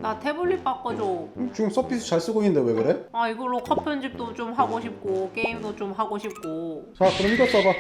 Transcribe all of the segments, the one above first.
나 태블릿 바꿔줘. 지금 서피스 잘 쓰고 있는데 왜 그래? 아, 이걸로 컷 편집도 좀 하고 싶고 게임도 좀 하고 싶고. 자, 그럼 이거 써봐.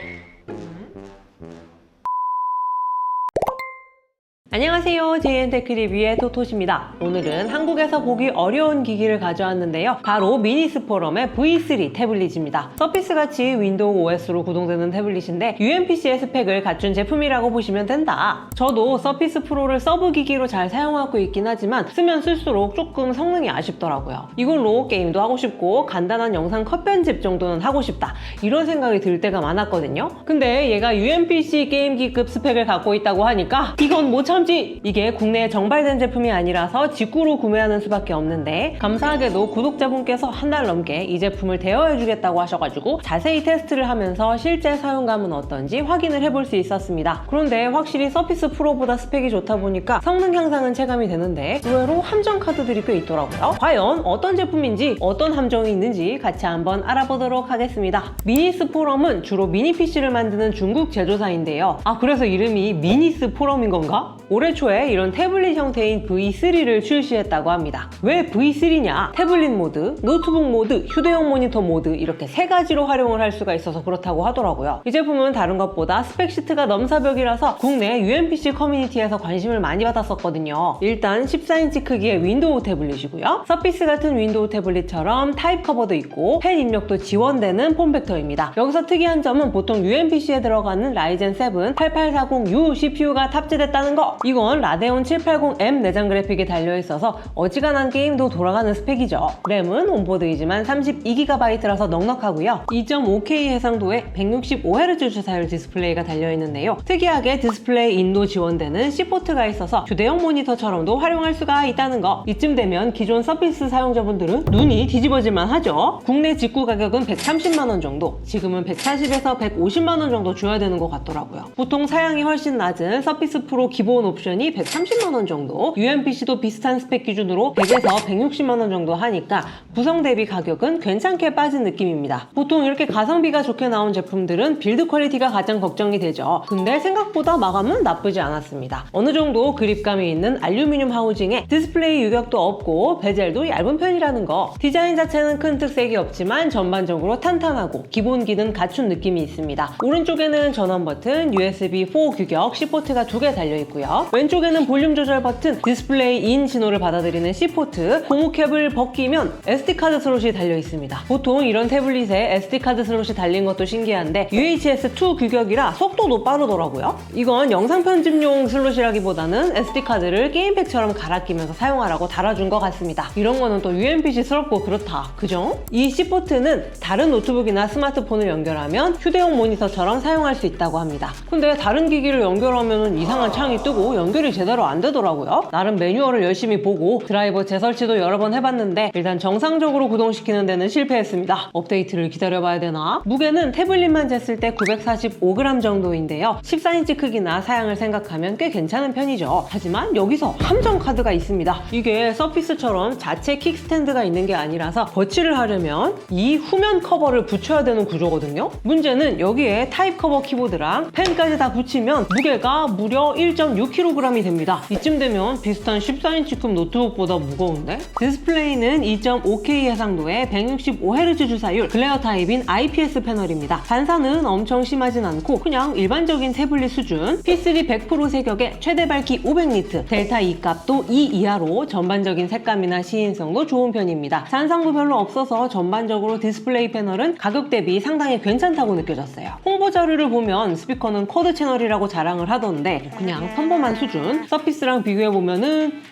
안녕하세요. JN테크 리뷰의 토토시입니다. 오늘은 한국에서 보기 어려운 기기를 가져왔는데요. 바로 미니스포럼의 V3 태블릿입니다. 서피스같이 윈도우 OS로 구동되는 태블릿인데 UMPC의 스펙을 갖춘 제품이라고 보시면 된다. 저도 서피스 프로를 서브 기기로 잘 사용하고 있긴 하지만 쓰면 쓸수록 조금 성능이 아쉽더라고요. 이걸로 게임도 하고 싶고 간단한 영상 컷 편집 정도는 하고 싶다. 이런 생각이 들 때가 많았거든요. 근데 얘가 UMPC 게임기급 스펙을 갖고 있다고 하니까 이건 못 참지! 이게 국내에 정발된 제품이 아니라서 직구로 구매하는 수밖에 없는데 감사하게도 구독자분께서 한 달 넘게 이 제품을 대여해주겠다고 하셔가지고 자세히 테스트를 하면서 실제 사용감은 어떤지 확인을 해볼 수 있었습니다. 그런데 확실히 서피스 프로보다 스펙이 좋다 보니까 성능 향상은 체감이 되는데 의외로 함정 카드들이 꽤 있더라고요. 과연 어떤 제품인지 어떤 함정이 있는지 같이 한번 알아보도록 하겠습니다. 미니스포럼은 주로 미니 PC를 만드는 중국 제조사인데요. 그래서 이름이 미니스포럼인 건가? 올해 초에 이런 태블릿 형태인 V3를 출시했다고 합니다. 왜 V3냐? 태블릿 모드, 노트북 모드, 휴대용 모니터 모드 이렇게 세 가지로 활용을 할 수가 있어서 그렇다고 하더라고요. 이 제품은 다른 것보다 스펙 시트가 넘사벽이라서 국내 UMPC 커뮤니티에서 관심을 많이 받았었거든요. 일단 14인치 크기의 윈도우 태블릿이고요. 서피스 같은 윈도우 태블릿처럼 타입 커버도 있고 펜 입력도 지원되는 폼팩터입니다. 여기서 특이한 점은 보통 UMPC에 들어가는 라이젠 7 8840U CPU가 탑재됐다는 거. 이건 라데온 780M 내장 그래픽이 달려있어서 어지간한 게임도 돌아가는 스펙이죠. 램은 온보드이지만 32GB라서 넉넉하고요. 2.5K 해상도에 165Hz 주사율 디스플레이가 달려있는데요. 특이하게 디스플레이 인도 지원되는 C포트가 있어서 휴대용 모니터처럼도 활용할 수가 있다는 거. 이쯤 되면 기존 서피스 사용자분들은 눈이 뒤집어질만 하죠. 국내 직구 가격은 130만원 정도, 지금은 140에서 150만원 정도 줘야 되는 것 같더라고요. 보통 사양이 훨씬 낮은 서피스 프로 기본 옵션이 130만원 정도, UMPC도 비슷한 스펙 기준으로 100에서 160만원 정도 하니까 구성 대비 가격은 괜찮게 빠진 느낌입니다. 보통 이렇게 가성비가 좋게 나온 제품들은 빌드 퀄리티가 가장 걱정이 되죠. 근데 생각보다 마감은 나쁘지 않았습니다. 어느 정도 그립감이 있는 알루미늄 하우징에 디스플레이 유격도 없고 베젤도 얇은 편이라는 거. 디자인 자체는 큰 특색이 없지만 전반적으로 탄탄하고 기본 기능 갖춘 느낌이 있습니다. 오른쪽에는 전원 버튼, USB4 규격 C포트가 2개 달려있고요. 왼쪽에는 볼륨 조절 버튼, 디스플레이 인 신호를 받아들이는 C포트, 고무캡을 벗기면 SD카드 슬롯이 달려있습니다. 보통 이런 태블릿에 SD카드 슬롯이 달린 것도 신기한데 UHS-2 규격이라 속도도 빠르더라고요. 이건 영상 편집용 슬롯이라기보다는 SD카드를 게임팩처럼 갈아 끼면서 사용하라고 달아준 것 같습니다. 이런 거는 또 UMPC스럽고 그렇다, 그죠? 이 C포트는 다른 노트북이나 스마트폰을 연결하면 휴대용 모니터처럼 사용할 수 있다고 합니다. 근데 다른 기기를 연결하면 이상한 창이 뜨고 연결이 제대로 안 되더라고요. 나름 매뉴얼을 열심히 보고 드라이버 재설치도 여러 번 해봤는데 일단 정상적으로 구동시키는 데는 실패했습니다. 업데이트를 기다려봐야 되나? 무게는 태블릿만 쟀을 때 945g 정도인데요. 14인치 크기나 사양을 생각하면 꽤 괜찮은 편이죠. 하지만 여기서 함정 카드가 있습니다. 이게 서피스처럼 자체 킥스탠드가 있는 게 아니라서 거치를 하려면 이 후면 커버를 붙여야 되는 구조거든요. 문제는 여기에 타입 커버 키보드랑 펜까지 다 붙이면 무게가 무려 1.6kg이 됩니다. 이쯤 되면 비슷한 14인치급 노트북보다 무거운데? 디스플레이는 2.5K 해상도에 165Hz 주사율 글레어 타입인 IPS 패널입니다. 반사는 엄청 심하진 않고 그냥 일반적인 태블릿 수준, P3 100% 세격에 최대 밝기 500니트, 델타 E 값도 2 이하로 전반적인 색감이나 시인성도 좋은 편입니다. 잔상도 별로 없어서 전반적으로 디스플레이 패널은 가격 대비 상당히 괜찮다고 느껴졌어요. 홍보 자료를 보면 스피커는 쿼드 채널이라고 자랑을 하던데 그냥 평범한 수준, 서피스랑 비교해보면은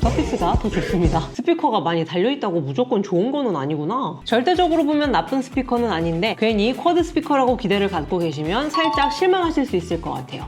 서피스가 더 좋습니다. 스피커가 많이 달려있다고 무조건 좋은 거는 아니구나. 절대적으로 보면 나쁜 스피커는 아닌데 괜히 쿼드 스피커라고 기대를 갖고 계시면 살짝 실망하실 수 있을 것 같아요.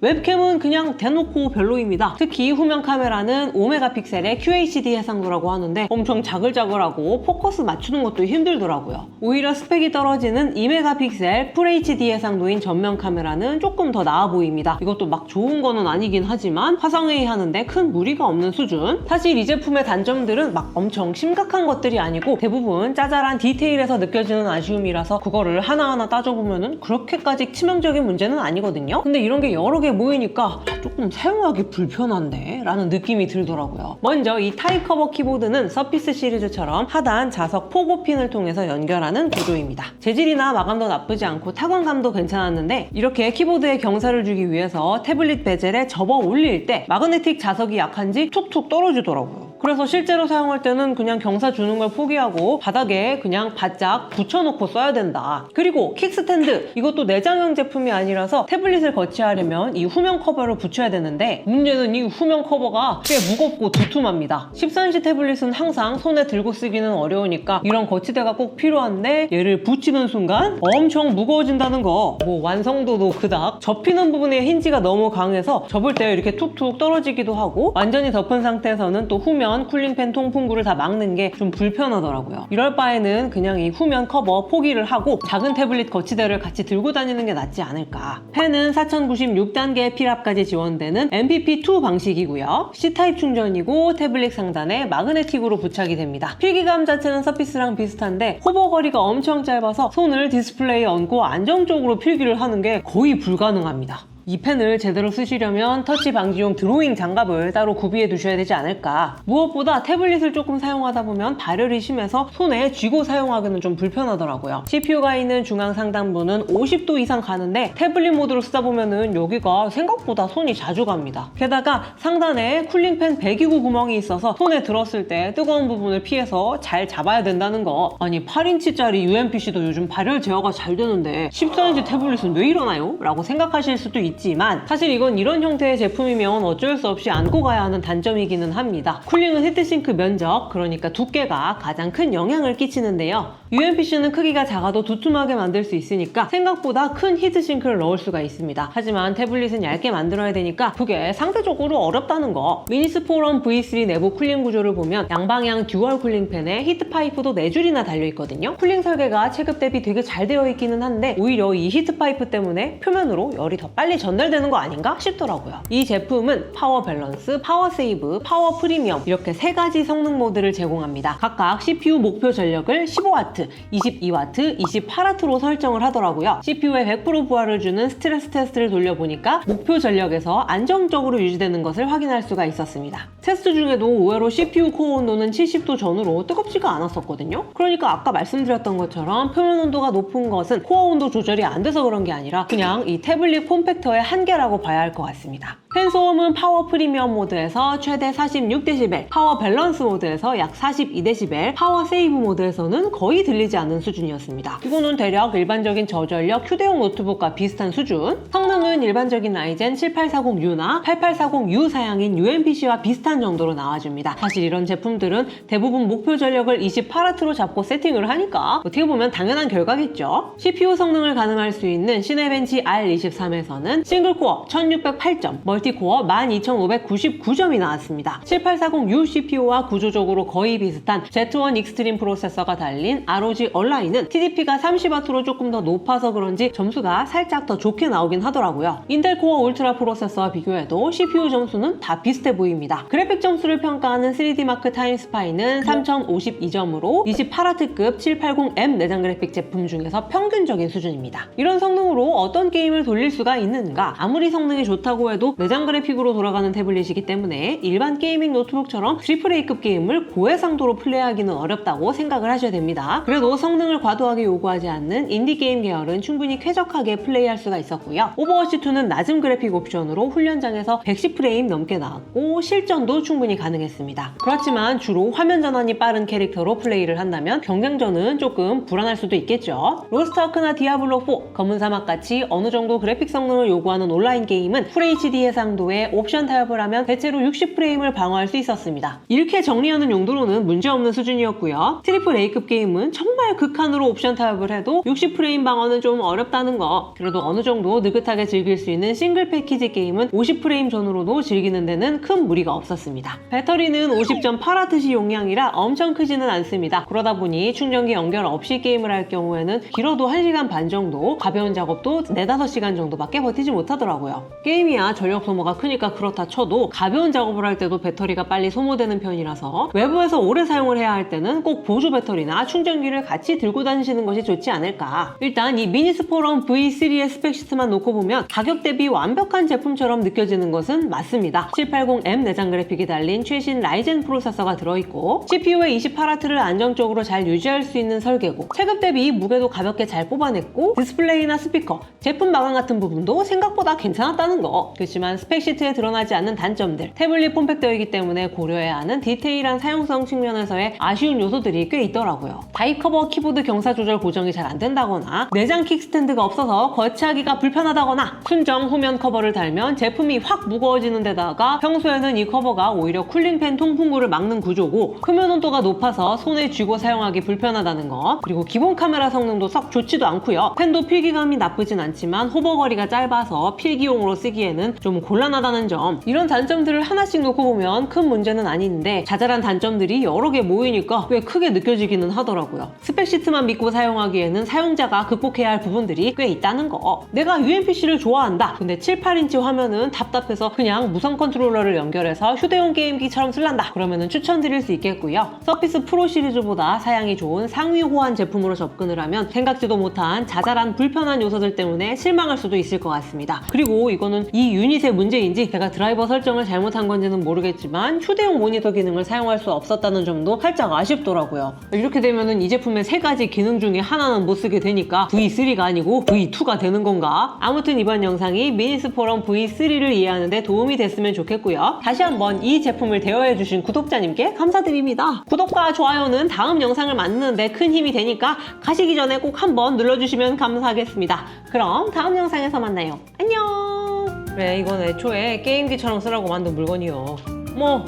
웹캠은 그냥 대놓고 별로입니다. 특히 후면 카메라는 5메가픽셀의 QHD 해상도라고 하는데 엄청 자글자글하고 포커스 맞추는 것도 힘들더라고요. 오히려 스펙이 떨어지는 2메가픽셀 FHD 해상도인 전면 카메라는 조금 더 나아 보입니다. 이것도 막 좋은 거는 아니긴 하지만 화상회의 하는데 큰 무리가 없는 수준. 사실 이 제품의 단점들은 막 엄청 심각한 것들이 아니고 대부분 짜잘한 디테일에서 느껴지는 아쉬움이라서 그거를 하나하나 따져보면은 그렇게까지 치명적인 문제는 아니거든요. 근데 이런 게 여러 개 모이니까 조금 사용하기 불편한데? 라는 느낌이 들더라고요. 먼저 이 타입 커버 키보드는 서피스 시리즈처럼 하단 자석 포고핀을 통해서 연결하는 구조입니다. 재질이나 마감도 나쁘지 않고 타건감도 괜찮았는데 이렇게 키보드에 경사를 주기 위해서 태블릿 베젤에 접어 올릴 때 마그네틱 자석이 약한지 툭툭 떨어지더라고요. 그래서 실제로 사용할 때는 그냥 경사 주는 걸 포기하고 바닥에 그냥 바짝 붙여놓고 써야 된다. 그리고 킥스탠드, 이것도 내장형 제품이 아니라서 태블릿을 거치하려면 이 후면 커버를 붙여야 되는데 문제는 이 후면 커버가 꽤 무겁고 두툼합니다. 14인치 태블릿은 항상 손에 들고 쓰기는 어려우니까 이런 거치대가 꼭 필요한데 얘를 붙이는 순간 엄청 무거워진다는 거. 뭐 완성도도 그닥. 접히는 부분에 힌지가 너무 강해서 접을 때 이렇게 툭툭 떨어지기도 하고 완전히 덮은 상태에서는 또 후면 쿨링팬 통풍구를 다 막는 게 좀 불편하더라고요. 이럴 바에는 그냥 이 후면 커버 포기를 하고 작은 태블릿 거치대를 같이 들고 다니는 게 낫지 않을까. 펜은 4096단계의 필압까지 지원되는 MPP2 방식이고요. C타입 충전이고 태블릿 상단에 마그네틱으로 부착이 됩니다. 필기감 자체는 서피스랑 비슷한데 호버 거리가 엄청 짧아서 손을 디스플레이에 얹고 안정적으로 필기를 하는 게 거의 불가능합니다. 이 펜을 제대로 쓰시려면 터치 방지용 드로잉 장갑을 따로 구비해 두셔야 되지 않을까. 무엇보다 태블릿을 조금 사용하다 보면 발열이 심해서 손에 쥐고 사용하기는 좀 불편하더라고요. CPU가 있는 중앙 상단부는 50도 이상 가는데 태블릿 모드로 쓰다 보면은 여기가 생각보다 손이 자주 갑니다. 게다가 상단에 쿨링팬 배기구 구멍이 있어서 손에 들었을 때 뜨거운 부분을 피해서 잘 잡아야 된다는 거. 아니 8인치짜리 UMPC도 요즘 발열 제어가 잘 되는데 14인치 태블릿은 왜 이러나요? 라고 생각하실 수도 있지만 사실 이건 이런 형태의 제품이면 어쩔 수 없이 안고 가야 하는 단점이기는 합니다. 쿨링은 히트싱크 면적, 그러니까 두께가 가장 큰 영향을 끼치는데요. UMPC는 크기가 작아도 두툼하게 만들 수 있으니까 생각보다 큰 히트싱크를 넣을 수가 있습니다. 하지만 태블릿은 얇게 만들어야 되니까 그게 상대적으로 어렵다는 거. 미니스포럼 V3 내부 쿨링 구조를 보면 양방향 듀얼 쿨링팬에 히트 파이프도 4줄이나 달려있거든요. 쿨링 설계가 체급 대비 되게 잘 되어 있기는 한데 오히려 이 히트 파이프 때문에 표면으로 열이 더 빨리 전달되는 거 아닌가 싶더라고요. 이 제품은 파워 밸런스, 파워 세이브, 파워 프리미엄 이렇게 3가지 성능 모드를 제공합니다. 각각 CPU 목표 전력을 15W, 22W, 28W로 설정을 하더라고요. CPU에 100% 부하를 주는 스트레스 테스트를 돌려보니까 목표 전력에서 안정적으로 유지되는 것을 확인할 수가 있었습니다. 테스트 중에도 의외로 CPU 코어 온도는 70도 전후로 뜨겁지가 않았었거든요. 그러니까 아까 말씀드렸던 것처럼 표면 온도가 높은 것은 코어 온도 조절이 안 돼서 그런 게 아니라 그냥 이 태블릿 폼팩터의 한계라고 봐야 할 것 같습니다. 펜 소음은 파워 프리미엄 모드에서 최대 46dB, 파워 밸런스 모드에서 약 42dB, 파워 세이브 모드에서는 거의 들리지 않는 수준이었습니다. 이거는 대략 일반적인 저전력 휴대용 노트북과 비슷한 수준. 성능은 일반적인 라이젠 7840U나 8840U 사양인 UMPC와 비슷한 정도로 나와줍니다. 사실 이런 제품들은 대부분 목표 전력을 28W로 잡고 세팅을 하니까 어떻게 보면 당연한 결과겠죠. CPU 성능을 가늠할 수 있는 시네벤치 R23에서는 싱글코어 1608점, 멀티코어 12599점이 나왔습니다. 7840U CPU와 구조적으로 거의 비슷한 Z1 익스트림 프로세서가 달린 ROG 얼라인은 TDP가 30W로 조금 더 높아서 그런지 점수가 살짝 더 좋게 나오긴 하더라고요. 인텔 코어 울트라 프로세서와 비교해도 CPU 점수는 다 비슷해 보입니다. 그래픽 점수를 평가하는 3D마크 타임스파이는 3052점으로 28W급 780M 내장 그래픽 제품 중에서 평균적인 수준입니다. 이런 성능으로 어떤 게임을 돌릴 수가 있는가? 아무리 성능이 좋다고 해도 내장 그래픽으로 돌아가는 태블릿이기 때문에 일반 게이밍 노트북처럼 AAA급 게임을 고해상도로 플레이하기는 어렵다고 생각을 하셔야 됩니다. 그래도 성능을 과도하게 요구하지 않는 인디 게임 계열은 충분히 쾌적하게 플레이할 수가 있었고요. 오버워치2는 낮은 그래픽 옵션으로 훈련장에서 110프레임 넘게 나왔고 실전도 충분히 가능했습니다. 그렇지만 주로 화면 전환이 빠른 캐릭터로 플레이를 한다면 경쟁전은 조금 불안할 수도 있겠죠. 로스트아크나 디아블로4, 검은 사막같이 어느 정도 그래픽 성능을 요구하는 온라인 게임은 FHD 해상도에 옵션 타협을 하면 대체로 60프레임을 방어할 수 있었습니다. 이렇게 정리하는 용도로는 문제없는 수준이었고요. AAA급 게임은 경우에는 정말 극한으로 옵션 타협을 해도 60프레임 방어는 좀 어렵다는 거. 그래도 어느 정도 느긋하게 즐길 수 있는 싱글 패키지 게임은 50프레임 전후로도 즐기는 데는 큰 무리가 없었습니다. 배터리는 50.8Wh 용량이라 엄청 크지는 않습니다. 그러다 보니 충전기 연결 없이 게임을 할 경우에는 길어도 1시간 반 정도, 가벼운 작업도 4-5시간 정도밖에 버티지 못하더라고요. 게임이야 전력 소모가 크니까 그렇다 쳐도 가벼운 작업을 할 때도 배터리가 빨리 소모되는 편이라서 외부에서 오래 사용을 해야 할 때는 꼭 보조 배터리나 충전기를 같이 들고 다니시는 것이 좋지 않을까. 일단 이 미니스포럼 V3의 스펙시트만 놓고 보면 가격 대비 완벽한 제품처럼 느껴지는 것은 맞습니다. 780M 내장 그래픽이 달린 최신 라이젠 프로세서가 들어있고 CPU의 28W를 안정적으로 잘 유지할 수 있는 설계고 체급 대비 무게도 가볍게 잘 뽑아냈고 디스플레이나 스피커, 제품 마감 같은 부분도 생각보다 괜찮았다는 거. 그렇지만 스펙시트에 드러나지 않는 단점들, 태블릿 폼팩터이기 때문에 고려해야 하는 디테일한 사용성 측면에서의 아쉬운 요소들이 꽤 있더라고요. 다이커버 키보드 경사 조절 고정이 잘 안 된다거나 내장 킥스탠드가 없어서 거치하기가 불편하다거나 순정 후면 커버를 달면 제품이 확 무거워지는 데다가 평소에는 이 커버가 오히려 쿨링팬 통풍구를 막는 구조고 표면 온도가 높아서 손에 쥐고 사용하기 불편하다는 거. 그리고 기본 카메라 성능도 썩 좋지도 않고요. 펜도 필기감이 나쁘진 않지만 호버거리가 짧아서 필기용으로 쓰기에는 좀 곤란하다는 점. 이런 단점들을 하나씩 놓고 보면 큰 문제는 아닌데 자잘한 단점들이 여러 개 모이니까 꽤 크게 느껴지기는 하더라고요. 스펙시트만 믿고 사용하기에는 사용자가 극복해야 할 부분들이 꽤 있다는 거. 내가 UMPC를 좋아한다. 근데 7, 8인치 화면은 답답해서 그냥 무선 컨트롤러를 연결해서 휴대용 게임기처럼 쓸란다. 그러면은 추천드릴 수 있겠고요. 서피스 프로 시리즈보다 사양이 좋은 상위 호환 제품으로 접근을 하면 생각지도 못한 자잘한 불편한 요소들 때문에 실망할 수도 있을 것 같습니다. 그리고 이거는 이 유닛의 문제인지 제가 드라이버 설정을 잘못한 건지는 모르겠지만 휴대용 모니터 기능을 사용할 수 없었다는 점도 살짝 아쉽더라고요. 이렇게 되면은 이 제품의 3가지 기능 중에 하나는 못 쓰게 되니까 V3가 아니고 V2가 되는 건가? 아무튼 이번 영상이 미니스포럼 V3를 이해하는 데 도움이 됐으면 좋겠고요. 다시 한번 이 제품을 대여해주신 구독자님께 감사드립니다. 구독과 좋아요는 다음 영상을 만드는 데 큰 힘이 되니까 가시기 전에 꼭 한번 눌러주시면 감사하겠습니다. 그럼 다음 영상에서 만나요. 안녕! 그래, 이건 애초에 게임기처럼 쓰라고 만든 물건이요. 뭐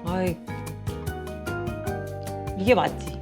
아이 이게 맞지.